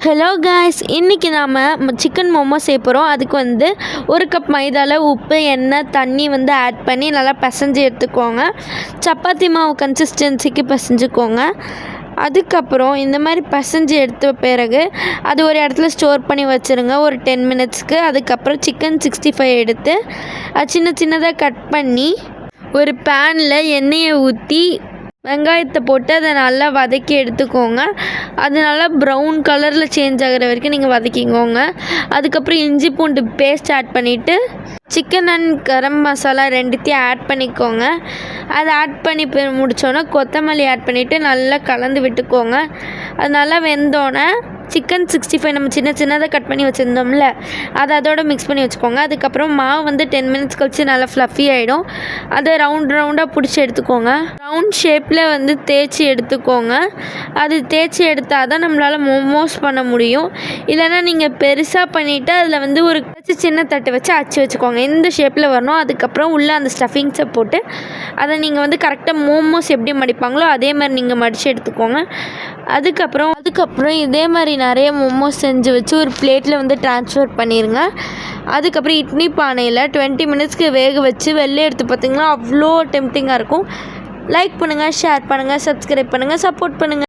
Hello guys, இன்றைக்கி நாம் chicken momos செய்ய போகிறோம். அதுக்கு வந்து 1 கப் மைதாவில் உப்பு, எண்ணெய், தண்ணி வந்து ஆட் பண்ணி நல்லா பிசைஞ்சு எடுத்துக்கோங்க. சப்பாத்தி மாவு கன்சிஸ்டன்சிக்கு பிசைஞ்சுக்கோங்க. அதுக்கப்புறம் இந்த மாதிரி பிசைஞ்சு எடுத்த பிறகு அது ஒரு இடத்துல ஸ்டோர் பண்ணி வச்சுருங்க ஒரு 10 மினிட்ஸ்க்கு. அதுக்கப்புறம் சிக்கன் 65 எடுத்து சின்ன சின்னதாக கட் பண்ணி ஒரு பேனில் எண்ணெயை ஊற்றி வெங்காயத்தை போட்டு அதை நல்லா வதக்கி எடுத்துக்கோங்க. அது நல்லா ப்ரௌன் கலரில் சேஞ்ச் ஆகிற வரைக்கும் நீங்கள் வதக்கிக்கோங்க. அதுக்கப்புறம் இஞ்சி பூண்டு பேஸ்ட் ஆட் பண்ணிவிட்டு சிக்கன் அண்ட் கரம் மசாலா ரெண்டுத்தையும் ஆட் பண்ணிக்கோங்க. அதை ஆட் பண்ணி முடித்தோன்னே கொத்தமல்லி ஆட் பண்ணிவிட்டு நல்லா கலந்து விட்டுக்கோங்க. அது நல்லா வெந்தோடனே சிக்கன் 65 நம்ம சின்ன சின்னதாக கட் பண்ணி வச்சுருந்தோம்ல, அதை அதோடு மிக்ஸ் பண்ணி வச்சுக்கோங்க. அதுக்கப்புறம் மாவு வந்து 10 மினிட்ஸ் கழிச்சு நல்லா ஃப்ளஃபி ஆகிடும். அதை ரவுண்டாக பிடிச்சி எடுத்துக்கோங்க. ரவுண்ட் ஷேப்பில் வந்து தேய்ச்சி எடுத்துக்கோங்க. அது தேய்ச்சி எடுத்தால் தான் நம்மளால் மோமோஸ் பண்ண முடியும். இல்லைன்னா நீங்கள் பெருசாக பண்ணிவிட்டு அதில் வந்து ஒரு சின்ன தட்டு வச்சு அச்சு வச்சுக்கோங்க. இந்த ஷேப்பில் வரணும். அதுக்கப்புறம் உள்ளே அந்த ஸ்டஃபிங்ஸை போட்டு அதை நீங்கள் வந்து கரெக்டாக மோமோஸ் எப்படி மடிப்பாங்களோ அதே மாதிரி நீங்கள் மடித்து எடுத்துக்கோங்க. அதுக்கப்புறம் இதே மாதிரி நிறைய மோமோஸ் செஞ்சு வச்சு ஒரு பிளேட்டில் வந்து ட்ரான்ஸ்ஃபர் பண்ணிடுங்க. அதுக்கப்புறம் இட்லி பானையில் 20 மினிட்ஸ்க்கு வேக வச்சு வெளில எடுத்து பார்த்திங்கன்னா அவ்வளோ டெம்ப்டிங்காக இருக்கும். லைக் பண்ணுங்கள், ஷேர் பண்ணுங்கள், சப்ஸ்கிரைப் பண்ணுங்கள், சப்போர்ட் பண்ணுங்கள்.